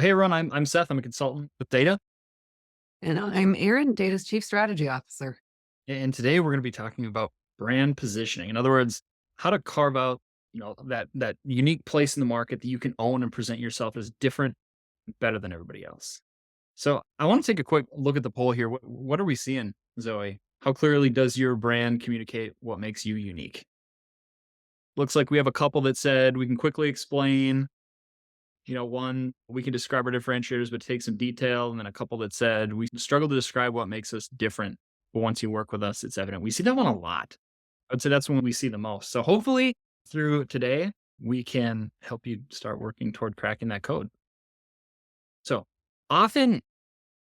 Hey, Ron, I'm Seth. I'm a consultant with Dayta. And I'm Erin, Data's Chief Strategy Officer. And today we're going to be talking about brand positioning. In other words, how to carve out, that unique place in the market that you can own and present yourself as different, better than everybody else. So I want to take a quick look at the poll here. What are we seeing, Zoe? How clearly does your brand communicate what makes you unique? Looks like we have a couple that said we can quickly explain. One, we can describe our differentiators, but take some detail. And then a couple that said we struggle to describe what makes us different. But once you work with us, it's evident. We see that one a lot. I'd say that's when we see the most. So hopefully through today, we can help you start working toward cracking that code. So often,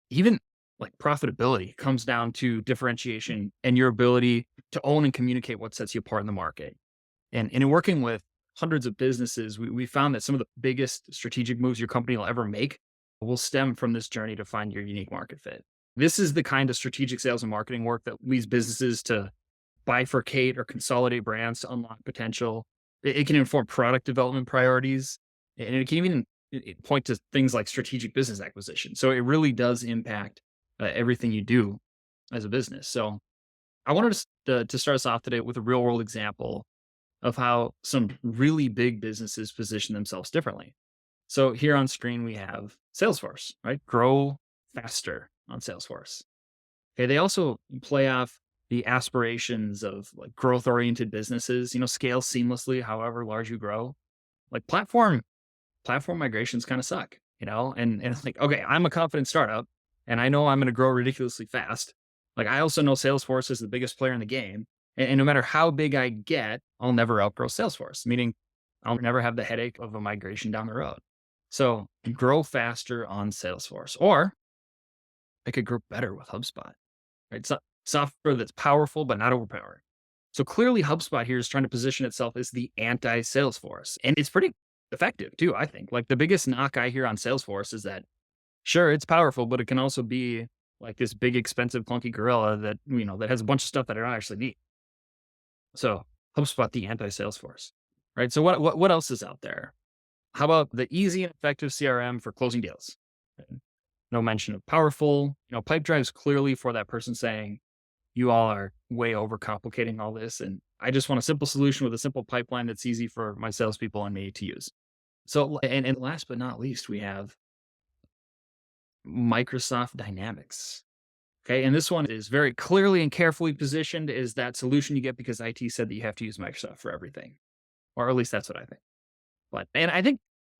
even like profitability comes down to differentiation and your ability to own and communicate what sets you apart in the market. And in working with hundreds of businesses, we found that some of the biggest strategic moves your company will ever make will stem from this journey to find your unique market fit. This is the kind of strategic sales and marketing work that leads businesses to bifurcate or consolidate brands to unlock potential. It can inform product development priorities, and it can even point to things like strategic business acquisition. So it really does impact everything you do as a business. So I wanted to start us off today with a real world example of how some really big businesses position themselves differently. So here on screen, we have Salesforce, right? Grow faster on Salesforce. Okay. They also play off the aspirations of like growth oriented businesses, scale seamlessly, however large you grow. Like platform migrations kind of suck, and it's like, okay, I'm a confident startup and I know I'm going to grow ridiculously fast. Like I also know Salesforce is the biggest player in the game. And no matter how big I get, I'll never outgrow Salesforce, meaning I'll never have the headache of a migration down the road. So grow faster on Salesforce, or I could grow better with HubSpot, right? Software that's powerful, but not overpowering. So clearly HubSpot here is trying to position itself as the anti Salesforce. And it's pretty effective too, I think. Like the biggest knock I hear on Salesforce is that sure, it's powerful, but it can also be like this big, expensive, clunky gorilla that, that has a bunch of stuff that I don't actually need. So HubSpot, the anti Salesforce, right? So what else is out there? How about the easy and effective CRM for closing deals? Right? No mention of powerful, pipe drives clearly for that person saying, you all are way overcomplicating all this. And I just want a simple solution with a simple pipeline that's easy for my salespeople and me to use. So, and last but not least, we have Microsoft Dynamics. Okay. And this one is very clearly and carefully positioned as that solution you get because IT said that you have to use Microsoft for everything. Or at least that's what I think. And I think,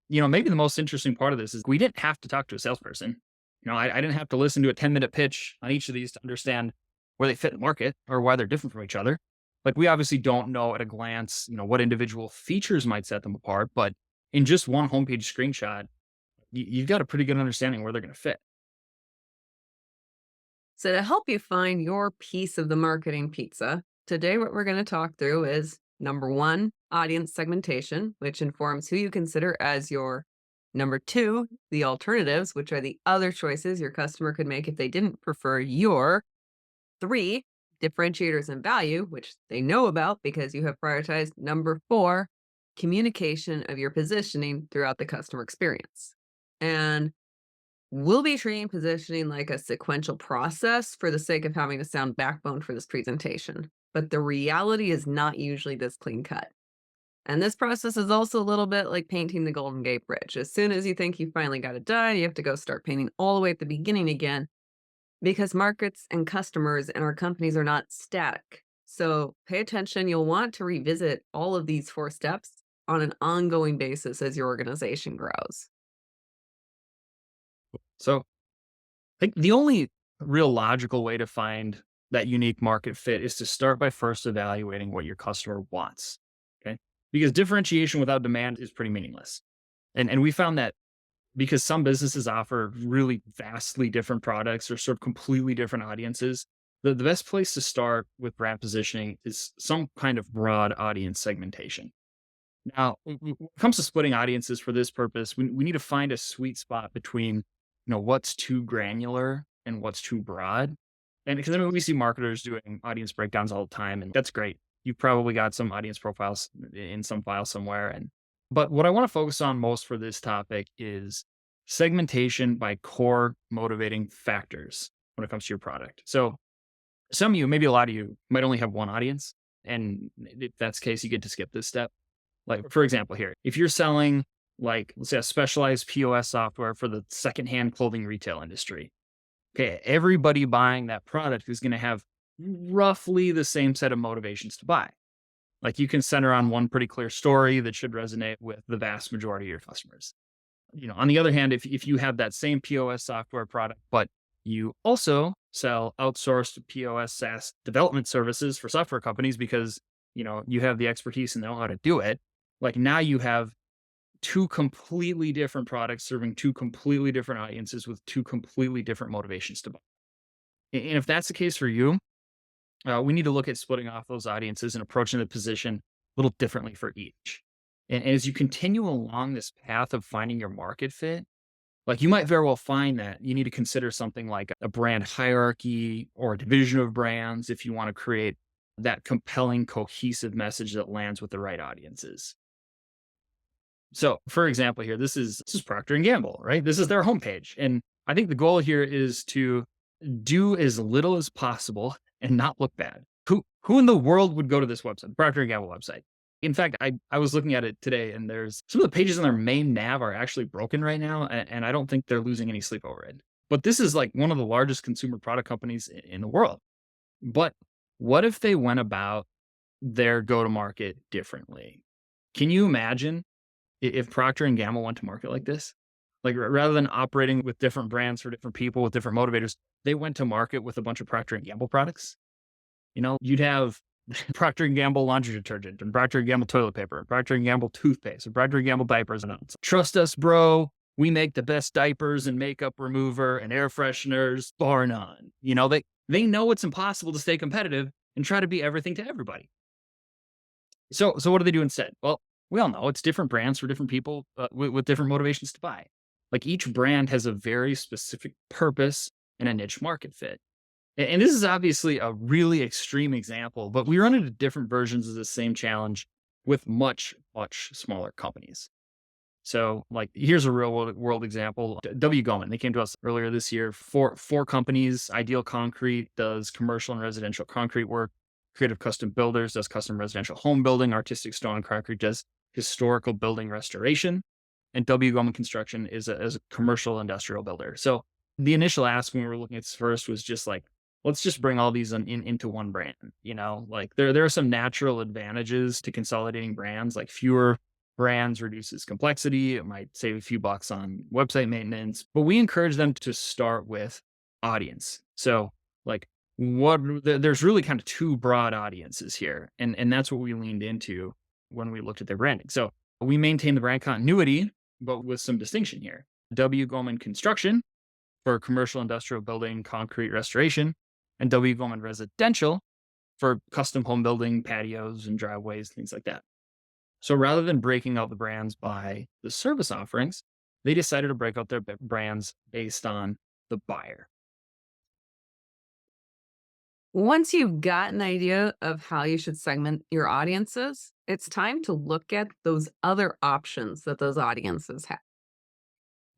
maybe the most interesting part of this is we didn't have to talk to a salesperson. I didn't have to listen to a 10-minute pitch on each of these to understand where they fit in the market or why they're different from each other. Like we obviously don't know at a glance, what individual features might set them apart, but in just one homepage screenshot, you've got a pretty good understanding where they're going to fit. So, to help you find your piece of the marketing pizza, today what we're going to talk through is number one, audience segmentation, which informs who you consider as your number two, the alternatives, which are the other choices your customer could make if they didn't prefer your three, differentiators and value, which they know about because you have prioritized number four, communication of your positioning throughout the customer experience. And we'll be treating positioning like a sequential process for the sake of having a sound backbone for this presentation. But the reality is not usually this clean cut. And this process is also a little bit like painting the Golden Gate Bridge. As soon as you think you finally got it done, you have to go start painting all the way at the beginning again because markets and customers and our companies are not static. So pay attention. You'll want to revisit all of these four steps on an ongoing basis as your organization grows. So I think the only real logical way to find that unique market fit is to start by first evaluating what your customer wants. Okay. Because differentiation without demand is pretty meaningless. And we found that because some businesses offer really vastly different products or serve completely different audiences, the best place to start with brand positioning is some kind of broad audience segmentation. Now, when it comes to splitting audiences for this purpose, we need to find a sweet spot between, what's too granular and what's too broad. And because we see marketers doing audience breakdowns all the time, and that's great. You've probably got some audience profiles in some file somewhere. But what I want to focus on most for this topic is segmentation by core motivating factors when it comes to your product. So some of you, maybe a lot of you, might only have one audience. And if that's the case, you get to skip this step. Like, for example, here, if you're selling, like, let's say a specialized POS software for the secondhand clothing retail industry, okay, everybody buying that product is going to have roughly the same set of motivations to buy. Like, you can center on one pretty clear story that should resonate with the vast majority of your customers. On the other hand, if you have that same POS software product, but you also sell outsourced POS SaaS development services for software companies because, you have the expertise and know how to do it, like now you have two completely different products serving two completely different audiences with two completely different motivations to buy. And if that's the case for you, we need to look at splitting off those audiences and approaching the position a little differently for each. And as you continue along this path of finding your market fit, like you might very well find that you need to consider something like a brand hierarchy or a division of brands if you want to create that compelling, cohesive message that lands with the right audiences. So, for example, here, this is Procter and Gamble, right? This is their homepage, and I think the goal here is to do as little as possible and not look bad. Who in the world would go to this website, Procter and Gamble website? In fact, I was looking at it today, and there's some of the pages on their main nav are actually broken right now, and I don't think they're losing any sleep over it. But this is like one of the largest consumer product companies in the world. But what if they went about their go to market differently? Can you imagine if Procter and Gamble went to market like this? Like rather than operating with different brands for different people with different motivators, they went to market with a bunch of Procter and Gamble products. You'd have Procter and Gamble laundry detergent and Procter and Gamble toilet paper, and Procter and Gamble toothpaste, and Procter and Gamble diapers, and it's, trust us, bro. We make the best diapers and makeup remover and air fresheners, bar none. They know it's impossible to stay competitive and try to be everything to everybody. So what do they do instead? Well, we all know it's different brands for different people with different motivations to buy. Like each brand has a very specific purpose and a niche market fit. And this is obviously a really extreme example, but we run into different versions of the same challenge with much, much smaller companies. So, like, here's a real world example. W. Goldman, they came to us earlier this year. Four companies. Ideal Concrete does commercial and residential concrete work. Creative Custom Builders does custom residential home building. Artistic Stone and Concrete does historical building restoration. And W. Goldman Construction is a commercial industrial builder. So, the initial ask when we were looking at this first was just like, let's just bring all these into one brand. Like there are some natural advantages to consolidating brands, like fewer brands reduces complexity. It might save a few bucks on website maintenance, but we encourage them to start with audience. So like there's really kind of two broad audiences here. And that's what we leaned into when we looked at their branding. So we maintain the brand continuity, but with some distinction here. W. Goldman Construction for commercial industrial building, concrete restoration, and W. Goldman Residential for custom home building, patios and driveways, things like that. So rather than breaking out the brands by the service offerings, they decided to break out their brands based on the buyer. Once you've got an idea of how you should segment your audiences, it's time to look at those other options that those audiences have.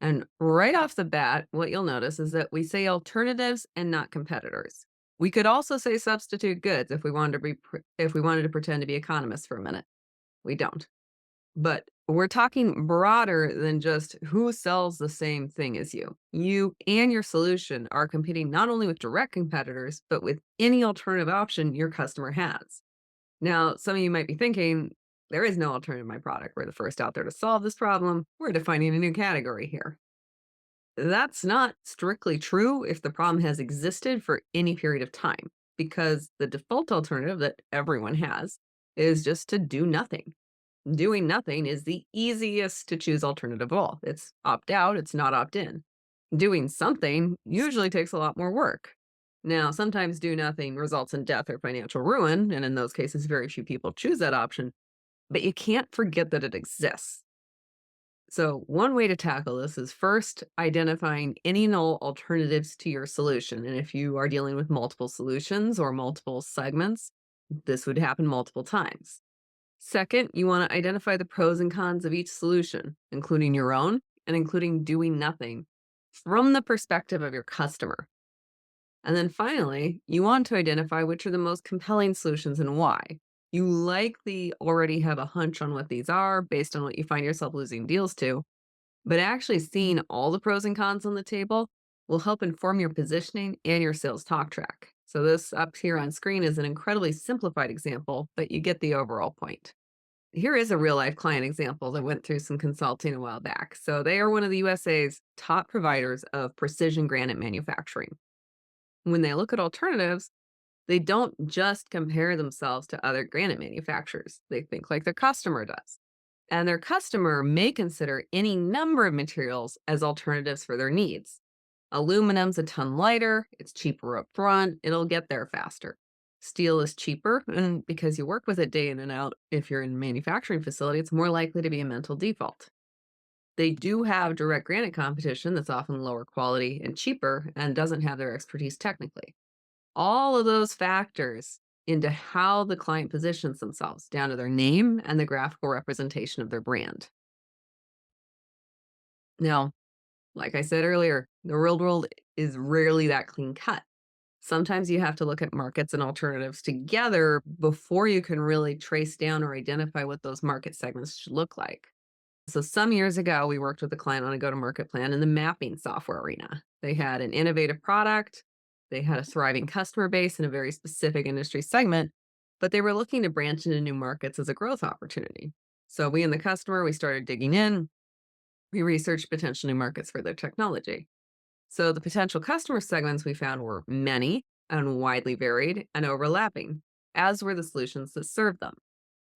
And right off the bat, what you'll notice is that we say alternatives and not competitors. We could also say substitute goods if we wanted to if we wanted to pretend to be economists for a minute. We don't. But we're talking broader than just who sells the same thing as you. You and your solution are competing not only with direct competitors, but with any alternative option your customer has. Now, some of you might be thinking, there is no alternative to my product. We're the first out there to solve this problem. We're defining a new category here. That's not strictly true if the problem has existed for any period of time, because the default alternative that everyone has is just to do nothing. Doing nothing is the easiest to choose alternative of all. It's opt out, it's not opt in. Doing something usually takes a lot more work. Now, sometimes do nothing results in death or financial ruin, and in those cases, very few people choose that option, but you can't forget that it exists. So, one way to tackle this is first identifying any and all alternatives to your solution. And if you are dealing with multiple solutions or multiple segments, this would happen multiple times. Second, you want to identify the pros and cons of each solution, including your own and including doing nothing from the perspective of your customer. And then finally, you want to identify which are the most compelling solutions and why. You likely already have a hunch on what these are based on what you find yourself losing deals to, but actually seeing all the pros and cons on the table will help inform your positioning and your sales talk track. So, this up here on screen is an incredibly simplified example, but you get the overall point. Here is a real life client example that went through some consulting a while back. So, they are one of the USA's top providers of precision granite manufacturing. When they look at alternatives, they don't just compare themselves to other granite manufacturers. They think like their customer does. And their customer may consider any number of materials as alternatives for their needs. Aluminum's a ton lighter, it's cheaper up front, it'll get there faster. Steel is cheaper, and because you work with it day in and out, if you're in a manufacturing facility, it's more likely to be a mental default. They do have direct granite competition that's often lower quality and cheaper and doesn't have their expertise technically. All of those factors into how the client positions themselves, down to their name and the graphical representation of their brand. Now, like I said earlier, the real world is rarely that clean cut. Sometimes you have to look at markets and alternatives together before you can really trace down or identify what those market segments should look like. So, some years ago, we worked with a client on a go to market plan in the mapping software arena. They had an innovative product, they had a thriving customer base in a very specific industry segment, but they were looking to branch into new markets as a growth opportunity. So, we and the customer, we started digging in. We researched potential new markets for their technology. So, the potential customer segments we found were many and widely varied and overlapping, as were the solutions that served them.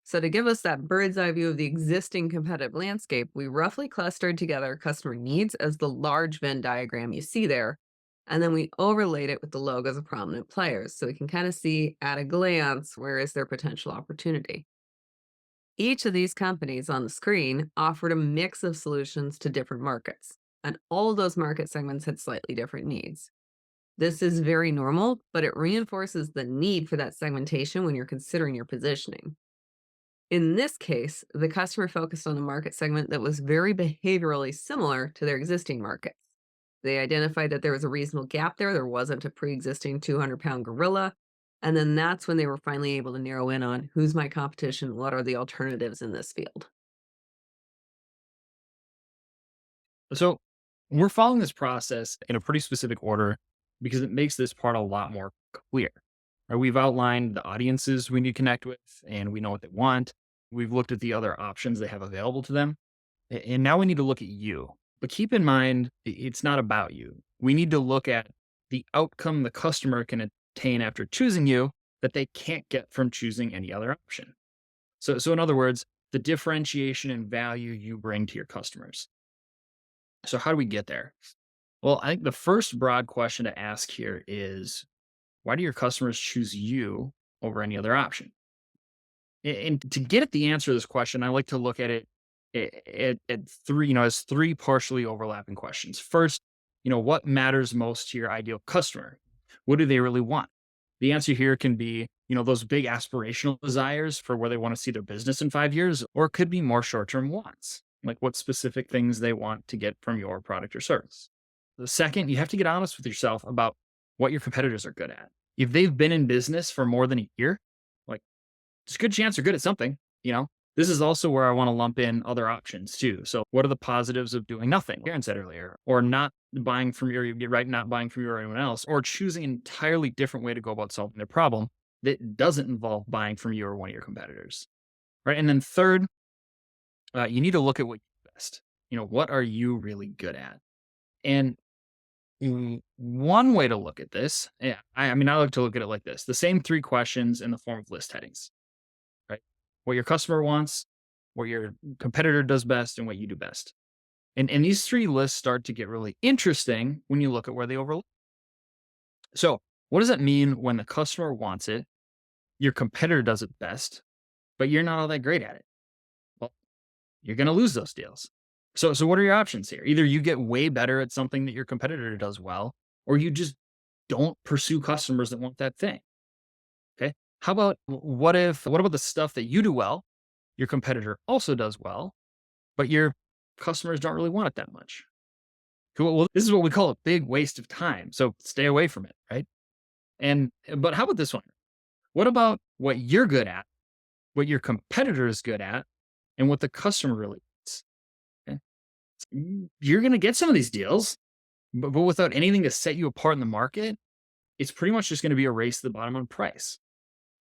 So, to give us that bird's eye view of the existing competitive landscape, we roughly clustered together customer needs as the large Venn diagram you see there. And then we overlaid it with the logos of prominent players so we can kind of see at a glance where is their potential opportunity. Each of these companies on the screen offered a mix of solutions to different markets, and all of those market segments had slightly different needs. This is very normal, but it reinforces the need for that segmentation when you're considering your positioning. In this case, the customer focused on a market segment that was very behaviorally similar to their existing markets. They identified that there was a reasonable gap there. There wasn't a pre existing 200-pound gorilla. And then that's when they were finally able to narrow in on who's my competition? What are the alternatives in this field? So we're following this process in a pretty specific order because it makes this part a lot more clear. Right? We've outlined the audiences we need to connect with and we know what they want. We've looked at the other options they have available to them. And now we need to look at you. But keep in mind, it's not about you. We need to look at the outcome the customer can attain after choosing you that they can't get from choosing any other option. So in other words, the differentiation and value you bring to your customers. So how do we get there? Well, I think the first broad question to ask here is, why do your customers choose you over any other option? And to get at the answer to this question, I like to look at it at three, as three partially overlapping questions. First, what matters most to your ideal customer? What do they really want? The answer here can be, those big aspirational desires for where they want to see their business in 5 years, or it could be more short term wants, like what specific things they want to get from your product or service. The second, you have to get honest with yourself about what your competitors are good at. If they've been in business for more than a year, like there's a good chance they're good at something, you know? This is also where I want to lump in other options too. So what are the positives of doing nothing? Aaron said earlier, or not buying from your, you're right, not buying from you or anyone else, or choosing an entirely different way to go about solving their problem that doesn't involve buying from you or one of your competitors. Right. And then third, you need to look at what you do best. What are you really good at? And one way to look at this, yeah, I mean, I like to look at it like this: the same three questions in the form of list headings, right? What your customer wants, what your competitor does best, and what you do best. And these three lists start to get really interesting when you look at where they overlap. So, what does that mean when the customer wants it, your competitor does it best, but you're not all that great at it? Well, you're going to lose those deals. So what are your options here? Either you get way better at something that your competitor does well, or you just don't pursue customers that want that thing. Okay. How about what about the stuff that you do well, your competitor also does well, but your customers don't really want it that much. Cool. Well, this is what we call a big waste of time. So stay away from it, right? But how about this one? What about what you're good at, what your competitor is good at, and what the customer really needs? Okay? You're going to get some of these deals, but without anything to set you apart in the market, it's pretty much just going to be a race to the bottom on price.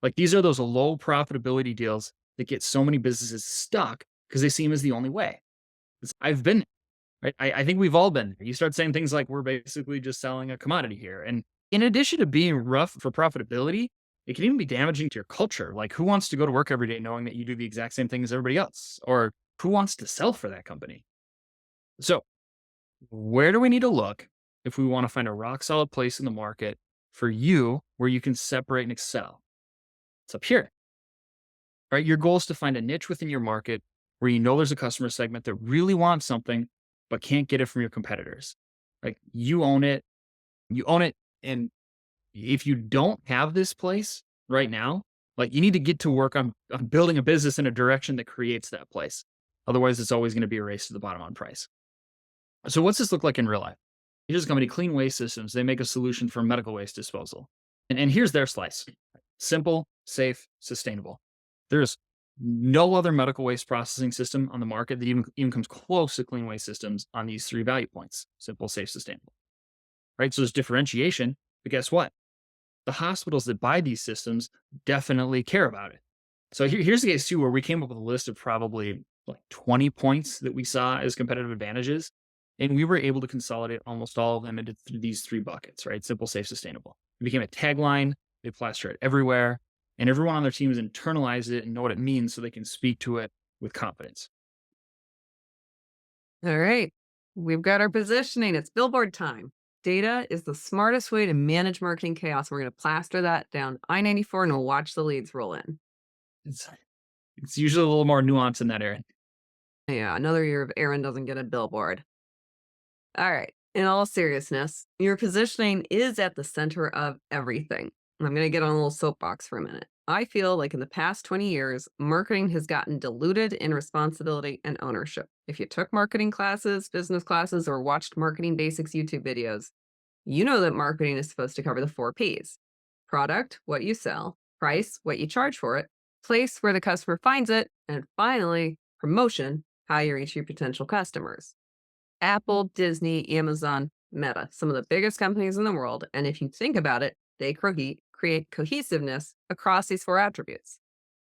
Like these are those low profitability deals that get so many businesses stuck because they seem as the only way. I've been right. I think we've all been there. You start saying things like we're basically just selling a commodity here. And in addition to being rough for profitability, it can even be damaging to your culture. Like who wants to go to work every day knowing that you do the exact same thing as everybody else? Or who wants to sell for that company? So where do we need to look if we want to find a rock solid place in the market for you where you can separate and excel? It's up here, right? Your goal is to find a niche within your market where you know there's a customer segment that really wants something but can't get it from your competitors. Like you own it. And if you don't have this place right now, like you need to get to work on building a business in a direction that creates that place. Otherwise, it's always going to be a race to the bottom on price. So what's this look like in real life? Here's a company, Clean Waste Systems. They make a solution for medical waste disposal. And here's their slice. Simple, safe, sustainable. There's no other medical waste processing system on the market that even comes close to Clean Waste Systems on these three value points: simple, safe, sustainable. Right? So there's differentiation, but guess what? The hospitals that buy these systems definitely care about it. So here's the case too, where we came up with a list of probably like 20 points that we saw as competitive advantages. And we were able to consolidate almost all of them into these three buckets, right? Simple, safe, sustainable. It became a tagline. They plaster it everywhere. And everyone on their team has internalized it and know what it means so they can speak to it with confidence. All right. We've got our positioning. It's billboard time. Data is the smartest way to manage marketing chaos. We're going to plaster that down I-94 and we'll watch the leads roll in. It's, it's usually a little more nuanced in that area. Yeah, another year of Erin doesn't get a billboard. All right. In all seriousness, your positioning is at the center of everything. I'm going to get on a little soapbox for a minute. I feel like in the past 20 years, marketing has gotten diluted in responsibility and ownership. If you took marketing classes, business classes, or watched marketing basics YouTube videos, you know that marketing is supposed to cover the 4 Ps: product, what you sell; price, what you charge for it; place, where the customer finds it; and finally, promotion, how you reach your potential customers. Apple, Disney, Amazon, Meta, some of the biggest companies in the world. And if you think about it, they create cohesiveness across these 4 attributes.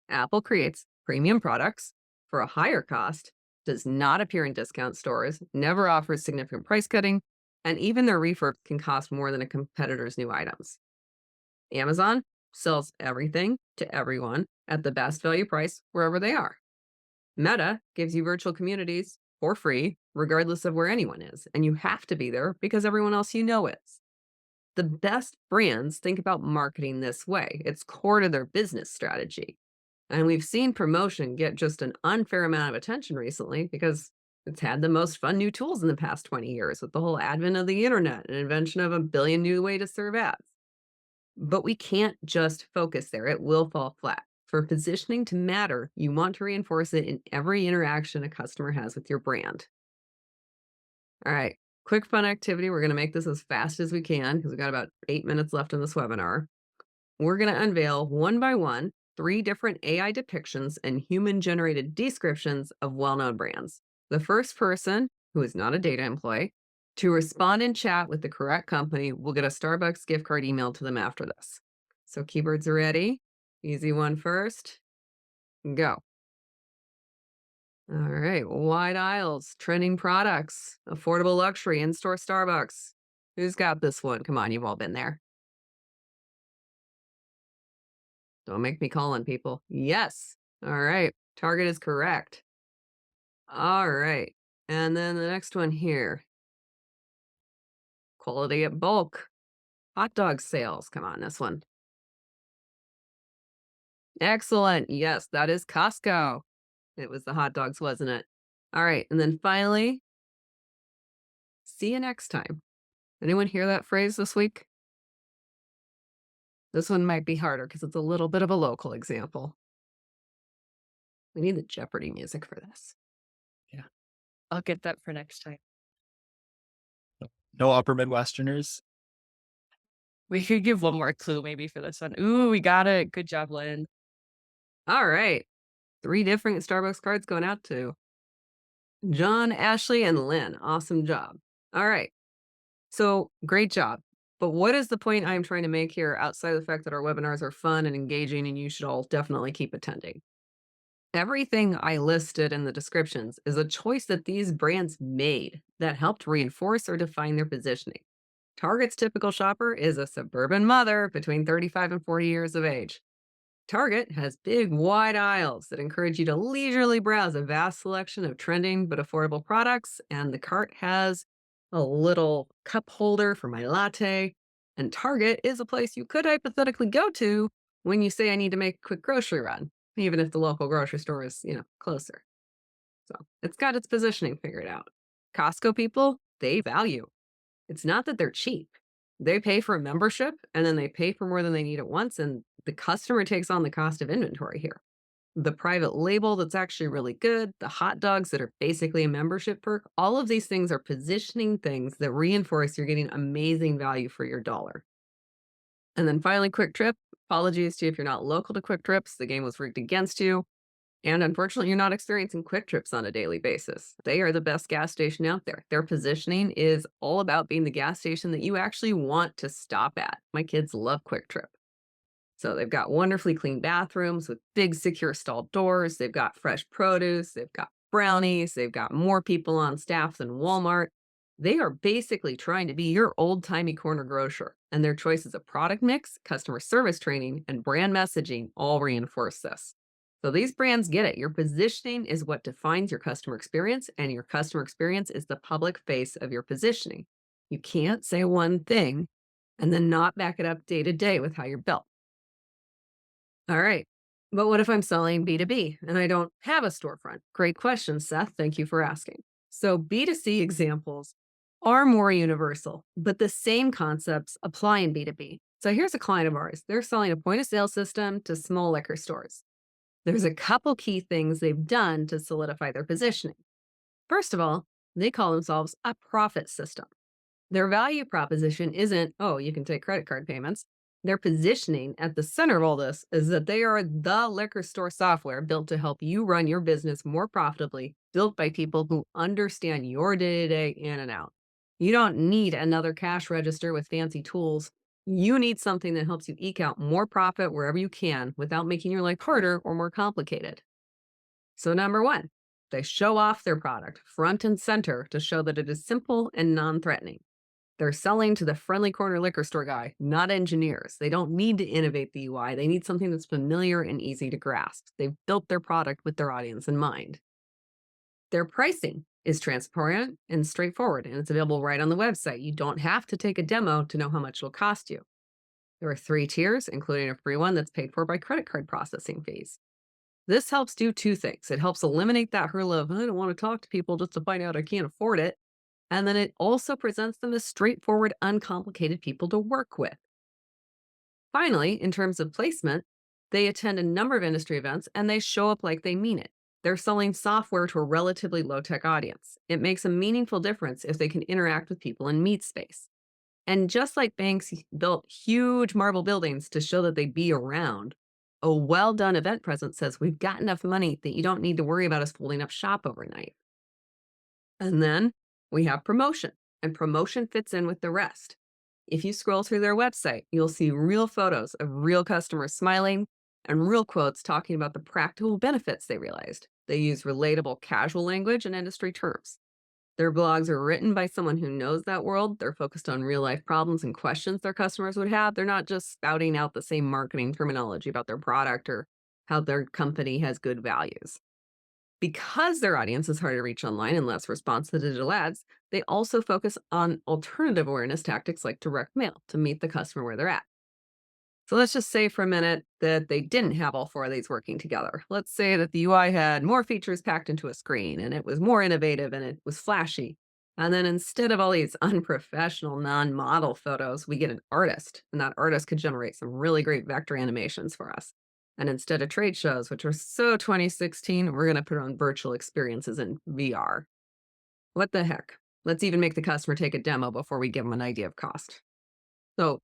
Apple creates premium products for a higher cost, does not appear in discount stores, never offers significant price cutting, and even their refurb can cost more than a competitor's new items. Amazon sells everything to everyone at the best value price wherever they are. Meta gives you virtual communities for free, regardless of where anyone is, and you have to be there because everyone else you know is. The best brands think about marketing this way. It's core to their business strategy. And we've seen promotion get just an unfair amount of attention recently because it's had the most fun new tools in the past 20 years with the whole advent of the internet and invention of a billion new ways to serve ads. But we can't just focus there. It will fall flat. For positioning to matter, you want to reinforce it in every interaction a customer has with your brand. All right, quick fun activity. We're going to make this as fast as we can because we've got about 8 minutes left in this webinar. We're going to unveil one by one 3 different AI depictions and human-generated descriptions of well-known brands. The first person, who is not a Dayta employee, to respond in chat with the correct company will get a Starbucks gift card emailed to them after this. So keywords are ready. Easy one first. Go. All right. Wide aisles, trending products, affordable luxury, in-store Starbucks. Who's got this one? Come on, you've all been there. Don't make me call on people. Yes. All right. Target is correct. All right. And then the next one here. Quality at bulk. Hot dog sales. Come on, this one. Excellent. Yes, that is Costco. It was the hot dogs, wasn't it? All right. And then finally, see you next time. Anyone hear that phrase this week? This one might be harder because it's a little bit of a local example. We need the Jeopardy music for this. Yeah. I'll get that for next time. No upper Midwesterners? We could give one more clue maybe for this one. Ooh, we got it. Good job, Lynn. All right. Three different Starbucks cards going out to John, Ashley, and Lynn. Awesome job. All right. So great job. But what is the point I'm trying to make here outside of the fact that our webinars are fun and engaging and you should all definitely keep attending? Everything I listed in the descriptions is a choice that these brands made that helped reinforce or define their positioning. Target's typical shopper is a suburban mother between 35 and 40 years of age. Target has big, wide aisles that encourage you to leisurely browse a vast selection of trending but affordable products, and the cart has a little cup holder for my latte. And Target is a place you could hypothetically go to when you say, I need to make a quick grocery run, even if the local grocery store is, closer. So it's got its positioning figured out. Costco people, they value. It's not that they're cheap. They pay for a membership and then they pay for more than they need at once, and the customer takes on the cost of inventory here. The private label that's actually really good, the hot dogs that are basically a membership perk, all of these things are positioning things that reinforce you're getting amazing value for your dollar. And then finally, Quick Trip. Apologies to you if you're not local to Quick Trips. The game was rigged against you. And unfortunately, you're not experiencing Quick Trips on a daily basis. They are the best gas station out there. Their positioning is all about being the gas station that you actually want to stop at. My kids love Quick Trip. So they've got wonderfully clean bathrooms with big, secure stall doors. They've got fresh produce. They've got brownies. They've got more people on staff than Walmart. They are basically trying to be your old timey corner grocer. And their choices of product mix, customer service training, and brand messaging all reinforce this. So these brands get it. Your positioning is what defines your customer experience, and your customer experience is the public face of your positioning. You can't say one thing and then not back it up day to day with how you're built. All right. But what if I'm selling B2B and I don't have a storefront? Great question, Seth. Thank you for asking. So, B2C examples are more universal, but the same concepts apply in B2B. So, here's a client of ours. They're selling a point of sale system to small liquor stores. There's a couple key things they've done to solidify their positioning. First of all, they call themselves a profit system. Their value proposition isn't, oh, you can take credit card payments. Their positioning at the center of all this is that they are the liquor store software built to help you run your business more profitably, built by people who understand your day to day in and out. You don't need another cash register with fancy tools. You need something that helps you eke out more profit wherever you can without making your life harder or more complicated. So, number one, they show off their product front and center to show that it is simple and non threatening. They're selling to the friendly corner liquor store guy, not engineers. They don't need to innovate the UI. They need something that's familiar and easy to grasp. They've built their product with their audience in mind. Their pricing is transparent and straightforward, and it's available right on the website. You don't have to take a demo to know how much it'll cost you. There are 3 tiers, including a free one that's paid for by credit card processing fees. This helps do 2 things. It helps eliminate that hurdle of, I don't want to talk to people just to find out I can't afford it. And then it also presents them as straightforward, uncomplicated people to work with. Finally, in terms of placement, they attend a number of industry events and they show up like they mean it. They're selling software to a relatively low tech audience. It makes a meaningful difference if they can interact with people in meet space. And just like banks built huge marble buildings to show that they'd be around, a well done event presence says we've got enough money that you don't need to worry about us folding up shop overnight. And then we have promotion, and promotion fits in with the rest. If you scroll through their website, you'll see real photos of real customers smiling and real quotes talking about the practical benefits they realized. They use relatable casual language and industry terms. Their blogs are written by someone who knows that world. They're focused on real life problems and questions their customers would have. They're not just spouting out the same marketing terminology about their product or how their company has good values. Because their audience is harder to reach online and less responsive to digital ads, they also focus on alternative awareness tactics like direct mail to meet the customer where they're at. So let's just say for a minute that they didn't have all 4 of these working together. Let's say that the UI had more features packed into a screen and it was more innovative and it was flashy. And then instead of all these unprofessional, non model photos, we get an artist, and that artist could generate some really great vector animations for us. And instead of trade shows, which are so 2016, we're going to put on virtual experiences in VR. What the heck? Let's even make the customer take a demo before we give them an idea of cost. So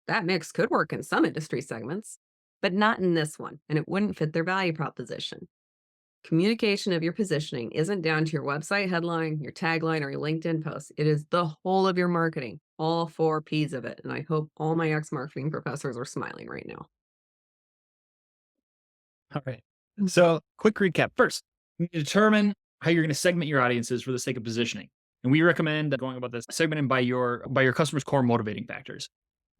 that mix could work in some industry segments, but not in this one, and it wouldn't fit their value proposition. Communication of your positioning isn't down to your website headline, your tagline, or your LinkedIn post. It is the whole of your marketing, all 4 P's of it. And I hope all my ex marketing professors are smiling right now. All right. So, quick recap. First, you need to determine how you're going to segment your audiences for the sake of positioning. And we recommend going about this segmenting by your customer's core motivating factors.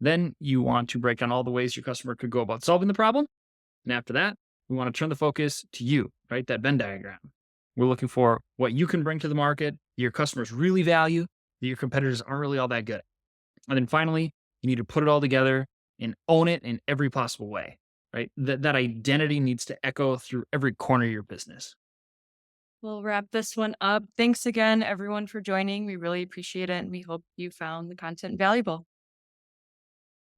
Then you want to break down all the ways your customer could go about solving the problem. And after that, we want to turn the focus to you, right? That Venn diagram. We're looking for what you can bring to the market, your customers really value, that your competitors aren't really all that good at. And then finally, you need to put it all together and own it in every possible way, right? That identity needs to echo through every corner of your business. We'll wrap this one up. Thanks again, everyone, for joining. We really appreciate it, and we hope you found the content valuable.